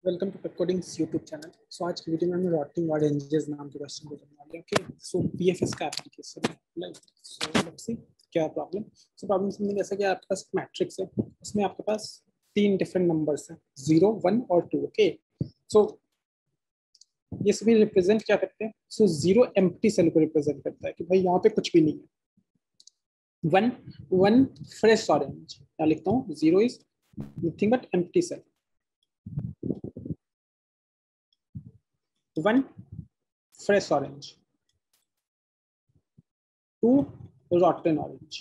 Welcome to codings YouTube channel. So आज की video में हम रॉटिंग ऑरेंजेस नाम के क्वेश्चन को करने वाले हैं। ओके, सो बीएफएस का एप्लीकेशन है। सो लेट्स सी क्या प्रॉब्लम। सो प्रॉब्लम समथिंग ऐसा कि आपके पास मैट्रिक्स है, उसमें आपके पास तीन डिफरेंट नंबर्स हैं, 0, 1 और 2। ओके, सो ये सभी रिप्रेजेंट क्या करते हैं? सो 0 एम्प्टी सेल को रिप्रेजेंट करता है कि भाई यहाँ पे कुछ भी नहीं है। 1 1 फ्रेश ऑरेंज, यहाँ लिखता हूँ 0 is nothing but empty cell. 1 fresh orange, 2 rotten orange।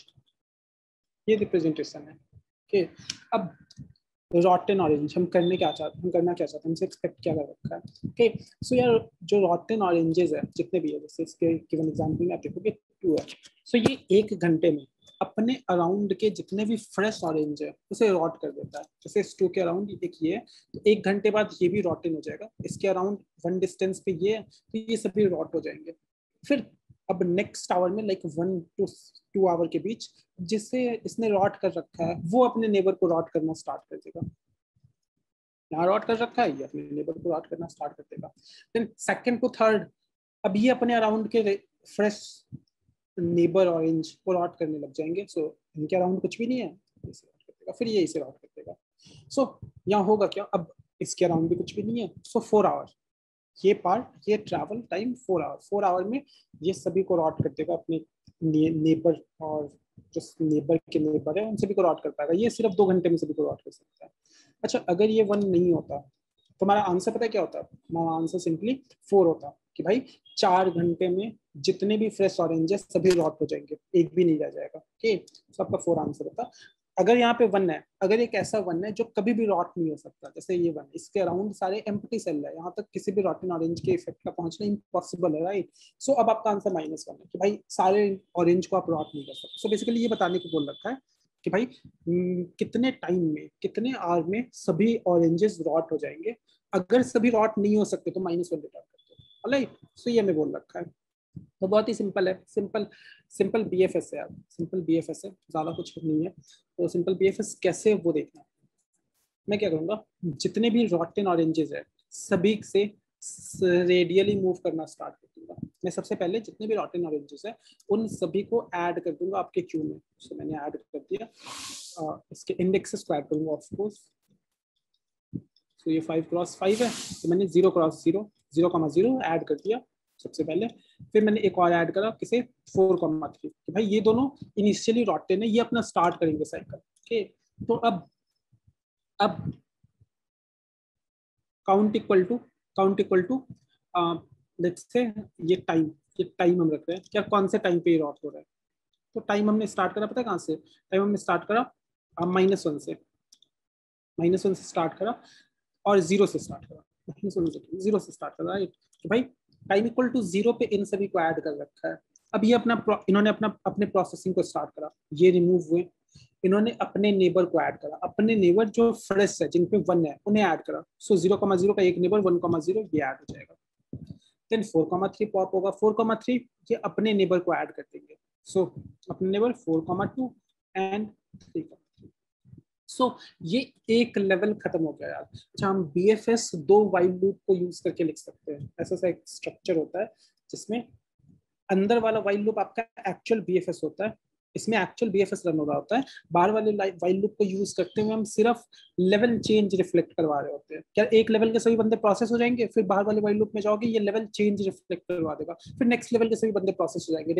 ये रिप्रेजेंटेशन है। ओके, अब रॉटन ऑरेंज हम करना क्या चाहते हैं, हमसे एक्सपेक्ट क्या कर रखा है। ओके, सो यार जो रॉटन ऑरेंजेस है जितने भी है, जैसे इसके गिवन एग्जांपल में आप देखोगे 2 है, सो ये 1 घंटे में अपने अराउंड के जितने भी फ्रेश ऑरेंज है उसे रॉट कर देता है। जैसे इस 2 के अराउंड एक ये है, तो 1 घंटे बाद ये भी रॉटन हो जाएगा। इसके अराउंड 1 डिस्टेंस पे ये है, तो ये सभी रॉट हो जाएंगे। फिर अब नेक्स्ट आवर में लाइक 1 to 2 आवर के बीच जिससे इसने रॉट कर रखा है वो अपने नेबर को रॉट करना स्टार्ट कर देगा। यहाँ रॉट कर रखा है, ये अपने नेबर को रॉट करना स्टार्ट कर देगा। देन सेकंड टू थर्ड, अब ये अपने अराउंड के फ्रेश नेबर ऑरेंज को रॉट करने लग जाएंगे। सो इनके अराउंड कुछ भी नहीं है, इसे रॉट कर देगा, फिर ये इसे रॉट कर देगा। सो यहाँ होगा क्या, अब इसके अराउंड भी कुछ भी नहीं है। सो 4 आवर, ये पार्ट, ये ट्रैवल टाइम 4 आवर, 4 आवर में ये सभी को रॉट कर देगा अपने नेबर, और जो नेबर के नेबर है उन सभी को रॉट कर पाएगा। ये सिर्फ 2 घंटे में सभी को रॉट कर सकता है। अच्छा, अगर ये 1 नहीं होता तो हमारा आंसर पता है क्या होता? हमारा आंसर सिंपली 4 होता कि भाई 4 घंटे में जितने भी फ्रेश ऑरेंजेस सभी रॉट हो जाएंगे, एक भी नहीं रह जाएगा। ओके, तो आपका 4 आंसर होता। अगर यहाँ पे 1 है, अगर एक ऐसा 1 है जो कभी भी रॉट नहीं हो सकता, जैसे ये 1, इसके अराउंड सारे एम्प्टी सेल है, यहाँ तक किसी भी रॉटन ऑरेंज के इफेक्ट का पहुंचना इम्पॉसिबल है, राइट? सो अब आपका आंसर -1 है कि भाई सारे ऑरेंज को आप रॉट नहीं कर सकते। सो बेसिकली ये बताने को बोल रखा है कि भाई कितने टाइम में, कितने आवर में सभी ऑरेंजेस रॉट हो जाएंगे। अगर सभी रॉट नहीं हो सकते तो -1 रिटर्न करते हो, राइट? सो ये हमें बोल रखा है। तो बहुत ही सिंपल है, सिंपल बीएफएस है यार, सिंपल बीएफएस है, ज्यादा कुछ नहीं है। तो सिंपल बीएफएस कैसे वो देखना, मैं क्या करूंगा, जितने भी रॉटन ऑरेंजेस है सभी से रेडियली मूव करना स्टार्ट कर दूंगा। मैं सबसे पहले जितने भी रॉटन ऑरेंजेस है उन सभी को ऐड कर दूंगा आपके क्यू में। सो मैंने ऐड कर दिया, इसके इंडेक्सेस को ऐड करूंगा ऑफ कोर्स। सो ये 5 क्रॉस 5 है, तो मैंने 0 क्रॉस 0 0,0 ऐड कर दिया सबसे पहले। फिर मैंने एक और ऐड करा, किसे, 4,3 कि भाई ये दोनों इनिशियली रॉटन है, ये अपना स्टार्ट करेंगे साइकिल। ओके, तो अब count equal to let's say ये टाइम हम रख रहे हैं, क्या कौन से टाइम पे ये रॉट हो रहा है। तो टाइम हमने स्टार्ट करा, पता है कहाँ से? टाइम हमने स्टार्ट करा -1 से, -1 से स्टार्ट करा और 0 से स्टार्ट करा, -1 से स्टार्ट करा, राइट? तो भाई टाइम इक्वल टू 0 पे इन सभी को ऐड कर रखा है। अब ये इन्होंने अपने प्रोसेसिंग को स्टार्ट करा, ये रिमूव हुए, इन्होंने अपने नेबर को ऐड करा, अपने नेबर जो फ्रेश है जिन पे 1 है उन्हें ऐड करा। सो 0,0 का एक नेबर 1,0 ये ऐड हो जाएगा। देन 4,3 पॉप होगा, 4,3 ये अपने नेबर को ऐड कर देंगे। सो अपने नेबर 4,2 एंड 3,3। सो ये एक लेवल खत्म हो गया यार। अच्छा, हम बीएफएस 2 वाइल लूप को यूज करके लिख सकते हैं। ऐसा सा एक स्ट्रक्चर होता है जिसमें अंदर वाला वाइल लूप आपका एक्चुअल बीएफएस होता है, इसमें एक्चुअल बीएफएस रन हो रहा होता है। बाहर वाले वाइल लूप को यूज करते हुए हम सिर्फ लेवल चेंज रिफ्लेक्ट करवा रहे होते हैं। क्या एक लेवल के सभी बंदे प्रोसेस हो जाएंगे, फिर बाहर वाले वाइल लूप में जाओगे ये लेवल चेंज रिफ्लेक्ट करवा देगा, फिर नेक्स्ट लेवल के सभी बंदे प्रोसेस हो जाएंगे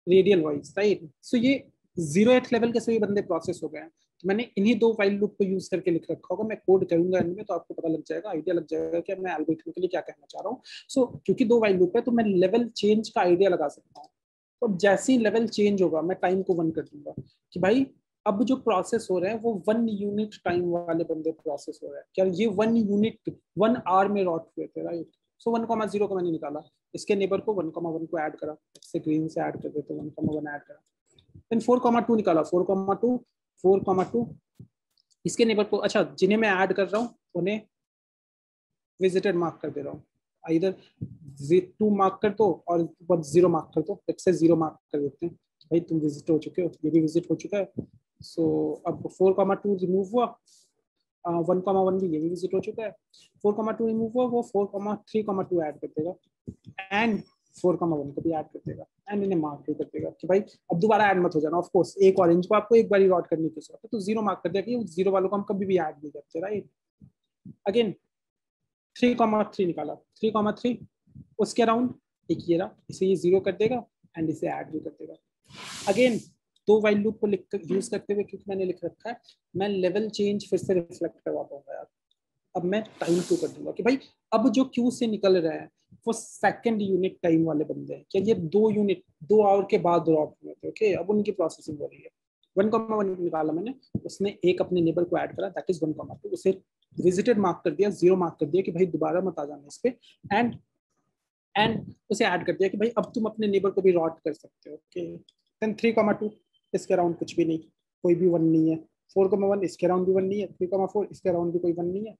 रेडियल वाइज, राइट? सो ये 0th लेवल के सभी बंदे प्रोसेस हो गए हैं। तो मैंने इन्हीं 2 वाइल लूप को यूज करके लिख रखा होगा। मैं कोड करूंगा इनमें तो आपको पता लग जाएगा, आइडिया लग जाएगा कि मैं एल्गोरिथमिकली क्या कहना चाह रहा हूँ। सो क्योंकि 2 वाइल लूप है तो मैं लेवल चेंज का आइडिया लगा सकता हूँ। तो जैसे ही लेवल चेंज होगा मैं टाइम को 1 कर दूंगा कि भाई अब जो प्रोसेस हो रहे हैं वो 1 यूनिट टाइम वाले बंदे प्रोसेस हो रहे हैं। क्या ये 1 यूनिट 1 आवर में रॉट हुए थे, राइट? सो 1,0 को मैंने निकाला, इसके नेबर को 1,1 को ऐड करा, इससे ग्रीन से ऐड कर देते 1,1 ऐड करा। देन 4,2 निकाला, 4,2 इसके नेबर को, अच्छा जिन्हें मैं ऐड कर रहा हूँ उन्हें विजिटेड मार्क कर दे रहा हूँ, इधर 2 मार्क कर दो और 0 मार्क कर दो, लेट्स से 0 मार्क कर देते हैं, भाई तुम विजिट हो चुके हो, ये भी विजिट हो चुका है। सो अब 4,2 रिमूव हुआ, 1,1 भी ये भी विजिट हो चुका है। 4,2 रिमूव हुआ, वो 4,3,2 ऐड कर देगा एंड 4,1 को भी ऐड कर देगा एंड इन्हें मार्क भी कर देगा कि भाई अब दोबारा ऐड मत हो जाना। ऑफ कोर्स एक ऑरेंज को आपको एक बार ही रॉट करने की जरूरत है, तो 0 मार्क कर दिया कि 0 वालों को हम कभी भी ऐड नहीं करते, राइट। अगेन 3,3 निकाला, 3,3 उसके अराउंड एक ये रहा, इसे ये 0 कर देगा एंड इसे ऐड भी कर देगा। अगेन दो वाइल लूप को लिख यूज करते हुए, क्योंकि मैंने लिख रखा है, मैं लेवल चेंज फिर से रिफ्लेक्ट करवा पाऊंगा यार। अब मैं टाइम टू कर दूंगा कि भाई अब जो क्यू से निकल रहे हैं वो सेकंड यूनिट टाइम वाले बंदे हैं, क्या ये 2 आवर के बाद ड्रॉप हुए थे, ओके। अब उनकी प्रोसेसिंग हो रही है। 1,1 निकाला मैंने, उसने एक अपने नेबर को ऐड करा, दैट इज 1,2, उसे विजिटेड मार्क कर दिया, 0 मार्क कर दिया कि भाई दोबारा मत आ जाना इस पे, एंड उसे ऐड कर दिया कि भाई अब तुम अपने नेबर को भी रॉट कर सकते हो, ओके। देन 3,2 इसके अराउंड कुछ भी नहीं, कोई भी 1 नहीं है। 4,1 इसके अराउंड भी 1 नहीं है। 3,4 इसके अराउंड भी कोई 1 नहीं है,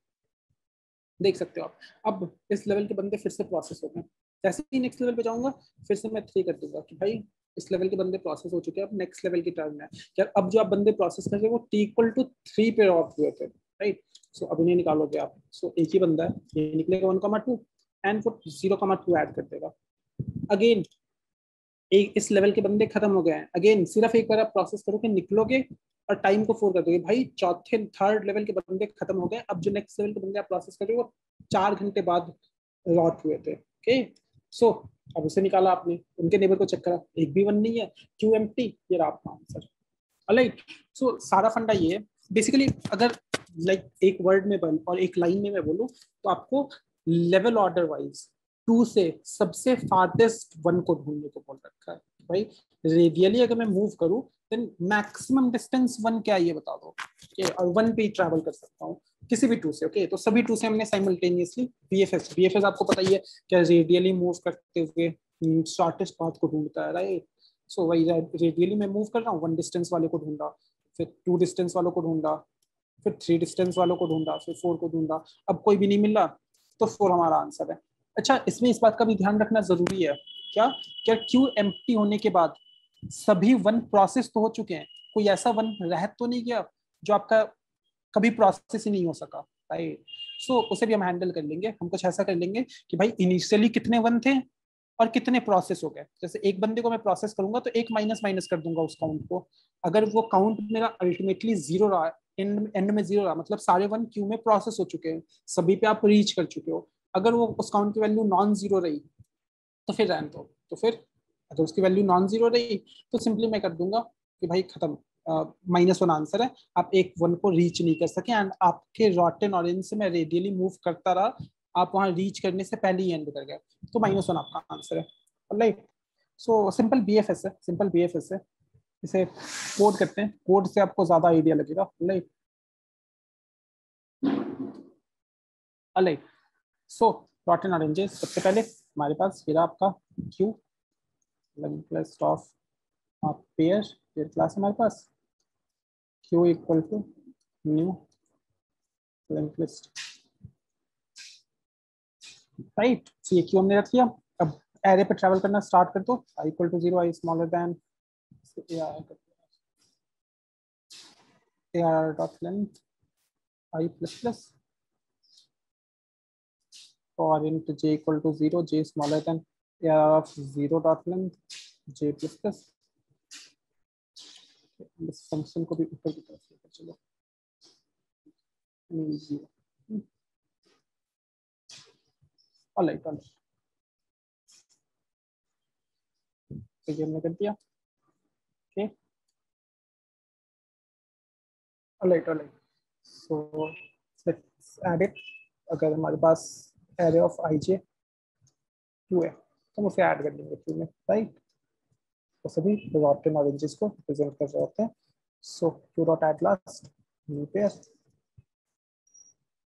देख सकते हो आप। अब इस लेवल के बंदे फिर से प्रोसेस हो गए। जैसे ही नेक्स्ट लेवल पे जाऊंगा फिर से मैं 3 कर दूंगा कि भाई इस लेवल के बंदे प्रोसेस हो चुके हैं, अब नेक्स्ट लेवल की टर्न है। यार अब जो आप बंदे प्रोसेस कर रहे हो वो t=3 पे ऑफ हुए थे, राइट। सो अब इन्हें निकालोगे आप, सो एक ही बंदा है, ये निकलेगा 1,2 एंड वो 0,2 ऐड कर देगा। अगेन एक इस लेवल के बंदे खत्म हो गए हैं। अगेन सिर्फ एक बार आप प्रोसेस करोगे, निकलोगे और टाइम को 4 कर दोगे, भाई चौथे थर्ड लेवल के बंदे खत्म हो गए। अब जो नेक्स्ट लेवल के बंदे आप प्रोसेस कर रहे हो वो 4 घंटे बाद लॉट हुए थे, ओके। सो अब उसे निकाला आपने, उनके नेबर को चेक करा, एक भी 1 नहीं है, क्यू एम्प्टी, ये रहा आपका आंसर। राइट। सो सारा फंडा ये है बेसिकली। अगर लाइक एक वर्ड में और एक लाइन में मैं बोलूं तो आपको लेवल ऑर्डर वाइज 2 से सबसे फारदेस्ट 1 को ढूंढने को बोल रखा है। भाई रेडियली अगर मैं मूव करूं देन मैक्सिमम डिस्टेंस 1 क्या है ये बता दो, और 1 पे ही ट्रैवल कर सकता हूँ किसी भी 2 से, ओके। तो सभी 2 से हमने साइमल्टेनियसली बीएफएस आपको पता ही है क्या रेडियली मूव करते हुए शॉर्टेस्ट पाथ को ढूंढता है, राइट। सो वही रेडियली मैं मूव कर रहा हूँ, 1 डिस्टेंस वाले को ढूंढा, फिर 2 डिस्टेंस वालों को ढूंढा, फिर 3 डिस्टेंस वालों को ढूंढा, फिर 4 को ढूंढा। अब कोई भी नहीं मिल रहा तो 4 हमारा आंसर है। अच्छा इसमें इस बात का भी ध्यान रखना जरूरी है क्या, क्या क्यू एम्प्टी होने के बाद सभी 1 प्रोसेस तो हो चुके हैं, कोई ऐसा 1 रह तो नहीं गया जो आपका कभी प्रोसेस ही नहीं हो सका, राइट। सो उसे भी हम हैंडल कर लेंगे। हम कुछ ऐसा कर लेंगे कि भाई इनिशियली कितने 1 थे और कितने प्रोसेस हो गए। जैसे एक बंदे को मैं प्रोसेस करूंगा तो एक माइनस कर दूंगा उस काउंट को। अगर वो काउंट मेरा अल्टीमेटली 0 रहा, एंड में 0 रहा, मतलब सारे 1 क्यू में प्रोसेस हो चुके हैं, सभी पे आप रीच कर चुके हो। अगर वो उस काउंट की वैल्यू नॉन 0 रही तो फिर रहने दो। तो फिर अगर उसकी वैल्यू नॉन 0 रही तो सिंपली मैं कर दूंगा कि भाई खत्म, -1 आंसर है, आप एक 1 को रीच नहीं कर सके एंड आपके रॉटन ऑरेंज से मैं रेडियली मूव करता रहा, आप वहां रीच करने से पहले ही एंड कर गए, तो -1 आपका आंसर है, राइट। सो सिंपल बीएफएस है, सिंपल बीएफएस है। इसे कोड करते हैं, कोड से आपको ज्यादा आइडिया लगेगा, right. Right. So rotten oranges, सबसे पहले हमारे पास ये आपका queue list of pair class हमारे पास queue equal to new linked list, right. So ये क्यू हमने रख लिया। अब एरे पे ट्रैवल करना स्टार्ट कर दो, i equal to 0, i smaller than ar dot length i plus plus और int j equal to 0, j smaller than ar of 0 dot length j plus plus. इस फंक्शन को भी ऊपर की तरफ लेकर चलो, ऑलराइट ऑलराइट, तो ये हमने कर दिया, okay. Alright alright, so let's add it. अगर हमारे पास एरे ऑफ ij 2 है तो हम उसे ऐड कर देंगे क्यू में, राइट। तो सभी रॉटन ऑरेंजेस को रिप्रेजेंट कर रहे होते हैं। So queue dot at last new pair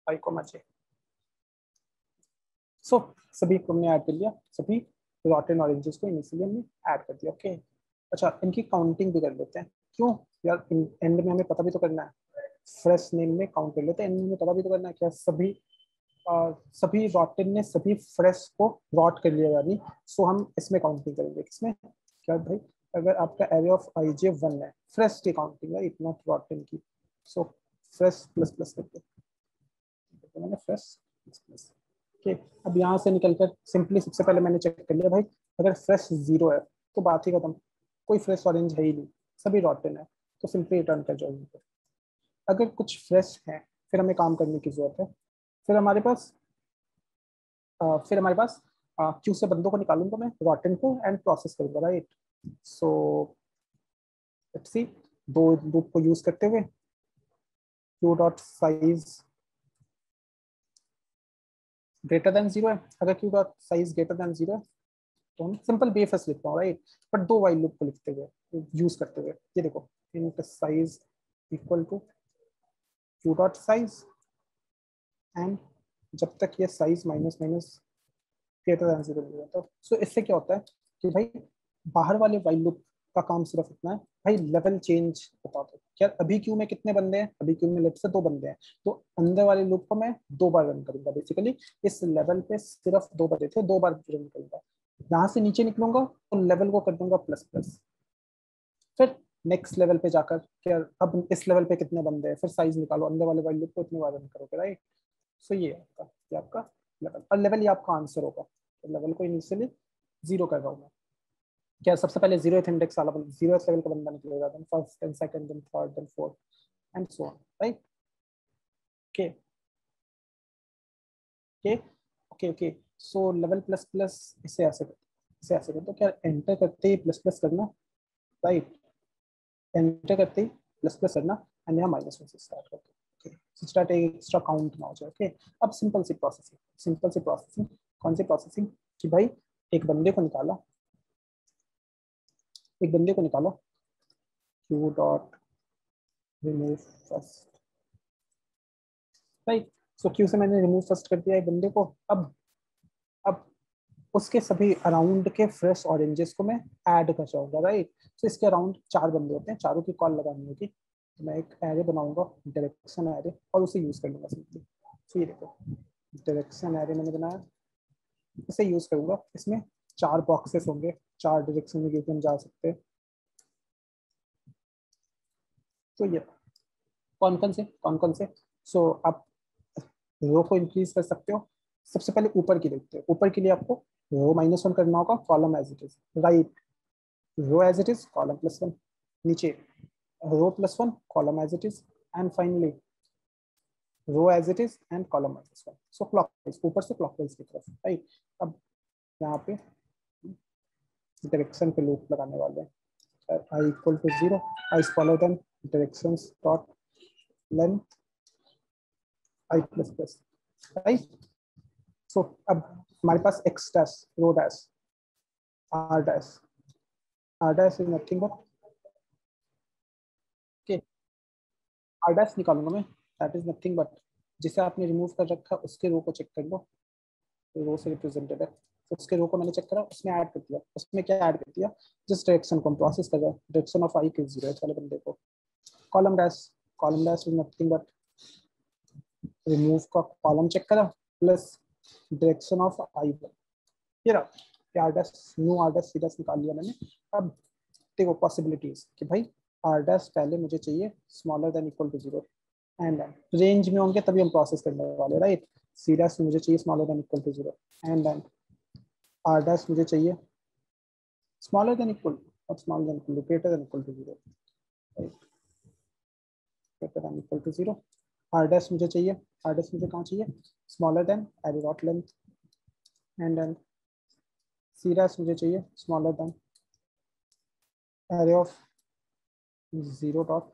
i comma j। So सभी को हमने ऐड कर लिया, सभी रॉटन ऑरेंजेस को इनिशियली हमने ऐड कर दिया, ओके। अच्छा इनकी काउंटिंग भी कर लेते हैं, क्यों यार, एंड में हमें पता भी तो करना है, फ्रेश नेम में काउंट कर लेते हैं, एंड में पता भी तो करना है क्या सभी रॉटन ने सभी फ्रेश को रॉट कर लिया यानी। सो हम इसमें काउंटिंग करेंगे, किसमें, क्या भाई, अगर आपका एरे ऑफ ij 1 है, फ्रेश की काउंटिंग है, इतना रॉटन की। सो फ्रेश प्लस प्लस करके दिया मैंने फ्रेश प्लस। ओके, अब यहाँ से निकलकर सिंपली सबसे पहले मैंने चेक कर लिया भाई, अगर फ्रेश 0 है तो बात ही खत्म, कोई फ्रेश ऑरेंज है ही नहीं, सभी रॉटन है, तो सिंपली रिटर्न कर जाओ। अगर कुछ फ्रेश है फिर हमें काम करने की जरूरत है। फिर हमारे पास क्यू से बंदों को निकालूंगा मैं, रॉटन को, एंड प्रोसेस करूंगा, right. So let's see, do loop को यूज करते हुए Q dot size greater than 0 है। अगर Q dot size greater than 0 है तो हम सिंपल बेफस लिखता हूँ, right. But do while loop को लिखते हुए, यूज करते हुए, ये देखो, int size equal to Q dot size, and जब तक ये size minus minus greater than 0 नहीं होता। सो इससे क्या होता है कि भाई बाहर वाले वाइल लूप का काम सिर्फ इतना है, भाई लेवल चेंज बता दो, क्या अभी क्यू में कितने बंदे हैं, अभी क्यू में लेट से 2 बंदे हैं, तो अंदर वाले लूप को मैं 2 बार रन करूंगा, बेसिकली इस लेवल पे सिर्फ 2 बचे थे, 2 बार रन करूंगा। यहाँ से नीचे निकलूंगा तो लेवल को कर दूंगा प्लस प्लस, फिर नेक्स्ट लेवल पे जाकर क्या अब इस लेवल पे कितने बंदे हैं, फिर साइज निकालो, अंदर वाले वाइल लूप को इतने बार रन करोगे, राइट। सो ये आपका लेवल, और लेवल ये आपका आंसर होगा। तो लेवल को इनिशियली 0 कर रहा हूँ मैं, क्या सबसे पहले 0th इंडेक्स वाला 0th लेवल का बंदा निकलेगा, then first, then second, then third, then fourth, and so on, right. Okay okay okay okay. So level plus plus इसे ऐसे कर दो, क्या एंटर करते ही प्लस प्लस करना, राइट। एंटर करते ही प्लस प्लस करना, एंड यहाँ -1 से स्टार्ट करते हैं, ओके, स्टार्ट एक एक्स्ट्रा काउंट ना हो जाए। ओके, अब सिंपल सी प्रोसेसिंग, कौन सी प्रोसेसिंग कि भाई एक बंदे को निकाला, queue dot remove first, right. So queue से मैंने रिमूव फर्स्ट कर दिया एक बंदे को। अब उसके सभी अराउंड के फ्रेश ऑरेंजेस को मैं ऐड कर जाऊंगा, राइट। सो इसके अराउंड 4 बंदे होते हैं, चारों की कॉल लगानी होगी, तो मैं एक एरे बनाऊंगा, डायरेक्शन एरे, और उसे यूज कर लूंगा सिंपली। तो ये देखो, डायरेक्शन एरे मैंने बनाया, इसे यूज करूंगा, इसमें 4 बॉक्सेस होंगे, 4 डायरेक्शन में हम जा सकते हैं। तो ये कौन कौन से सो आप रो को इंक्रीज कर सकते हो। सबसे पहले ऊपर की देखते हैं, ऊपर के लिए आपको रो -1 करना होगा, column as it is, right, row as it is, column +1, नीचे row +1, column as it is, and finally row as it is and column as it is. So clockwise, ऊपर से क्लॉकवाइज की तरफ, राइट। अब यहाँ पे डायरेक्शन पे loop लगाने वाले हैं, i equal to 0, i smaller than directions dot length i plus plus, right. So अब हमारे पास x dash, row dash, r dash is nothing but, okay, r dash निकालूंगा मैं, दैट इज नथिंग बट जिसे आपने रिमूव कर रखा उसके रो को चेक कर लो, रो से रिप्रेजेंटेड है, तो उसके रो को मैंने चेक करा, उसमें ऐड कर दिया, उसमें क्या ऐड कर दिया, जिस डायरेक्शन को हम प्रोसेस कर रहे हैं, डायरेक्शन ऑफ i के 0 वाले बंदे को, column dash is nothing but remove का कॉलम चेक करा प्लस डायरेक्शन ऑफ i, ये रहा R dash, new R dash सीधा निकाल लिया मैंने। अब देखो पॉसिबिलिटीज कि भाई आर डैश पहले मुझे चाहिए smaller than equal to 0, and range में होंगे तभी हम प्रोसेस करने वाले, राइट। सी डैश मुझे चाहिए smaller than equal to 0, and then R dash मुझे चाहिए स्मॉलर देन इक्वल, और smaller than equal to, greater than equal to 0, right, greater than equal to 0। R dash मुझे चाहिए, आर डैश मुझे कहाँ चाहिए, smaller than array dot length, and then C dash मुझे चाहिए smaller than array of 0 dot.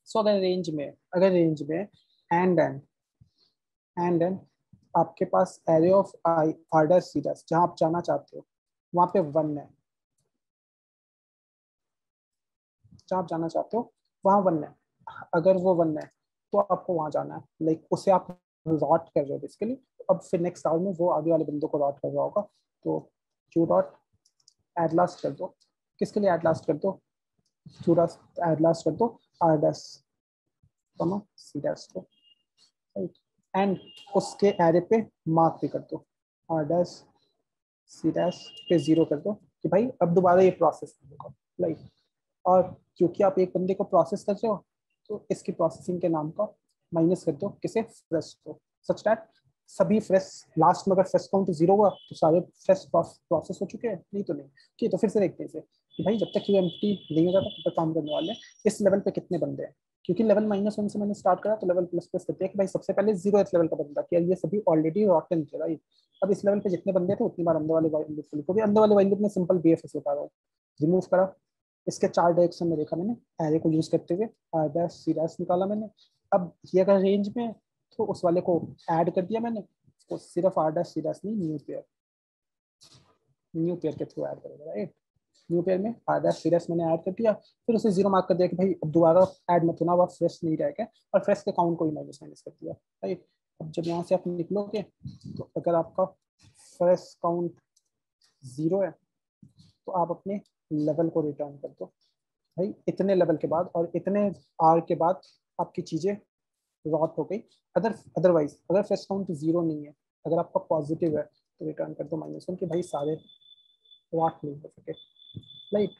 So अगर range में and then आपके पास array of I R dash C dash जहां आप जाना चाहते हो वहां पे 1 है, जहां आप जाना चाहते हो वहां 1 है, अगर वो 1 है तो आपको वहां जाना है, लाइक उसे आप रॉट कर रहे हो बेसिकली। अब फिर नेक्स्ट राउंड में वो आगे वाले बंदों को रॉट कर रहा होगा, तो क्यू डॉट एट लास्ट कर दो, किसके लिए एट लास्ट कर दो, क्यू डॉट एट लास्ट कर दो आर डैश सी डैश को, राइट, एंड उसके एरे पे मार्क भी कर दो, आर डैश सी डैश पे 0 कर दो कि भाई अब दोबारा ये प्रोसेस करेगा, राइट। और क्योंकि आप एक बंदे को प्रोसेस कर रहे हो तो इसकी प्रोसेसिंग के नाम का माइनस कर दो किसे, फ्रेश को, सच दैट सभी फ्रेश, लास्ट में अगर फ्रेश काउंट 0 हुआ तो सारे फ्रेश प्रोसेस हो चुके हैं, नहीं तो नहीं। ठीक, तो फिर से देखते हैं इसे कि भाई जब तक क्यू एम्प्टी नहीं हो जाता तब तक काम करने वाले हैं। इस लेवल पे कितने बंदे हैं, क्योंकि लेवल -1 से मैंने स्टार्ट करा तो लेवल प्लस करते हैं कि भाई सबसे पहले 0th लेवल का बंदा, कि ये सभी ऑलरेडी रॉटन थे भाई। अब इस लेवल पे जितने बंदे थे उतनी बार अंदर वाले वाइल लूप को भी, अंदर वाले वाइल लूप में सिंपल BFS बता रहा हूँ, रिमूव करा। इसके 4 डायरेक्शन में देखा मैंने, एरे को यूज करते हुए R डैश C डैश निकाला मैंने। अब ये अगर रेंज में तो उस वाले को ऐड कर दिया मैंने, तो सिर्फ R डैश C डैश नहीं, न्यू पेयर के थ्रू ऐड करेगा, राइट। न्यू पेयर में R डैश C डैश मैंने ऐड कर दिया, फिर उसे 0 मार्क कर दिया कि भाई अब दोबारा ऐड मत होना, वह फ्रेश नहीं रहेगा, और फ्रेश के काउंट को ही माइनस कर दिया, राइट। अब जब यहाँ से आप निकलोगे तो अगर आपका फ्रेश काउंट 0 है तो आप अपने लेवल को रिटर्न कर दो भाई, इतने लेवल के बाद और इतने आर के बाद आपकी चीजें रॉट हो गई। अदरवाइज अगर फ्रेश काउंट 0 नहीं है, अगर आपका पॉजिटिव है तो रिटर्न कर दो -1 कि भाई सारे रॉट नहीं हो सके, राइट।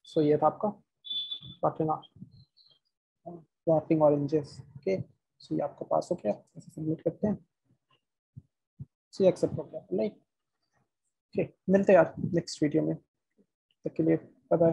सो ये था आपका रॉटिंग ऑरेंजेस, ओके। सो ये आपका पास हो गया, ऐसे सबमिट करते हैं, सो एक्सेप्ट हो गया, राइट। ओके, मिलते हैं यार नेक्स्ट वीडियो में, तब के लिए बाय बाय।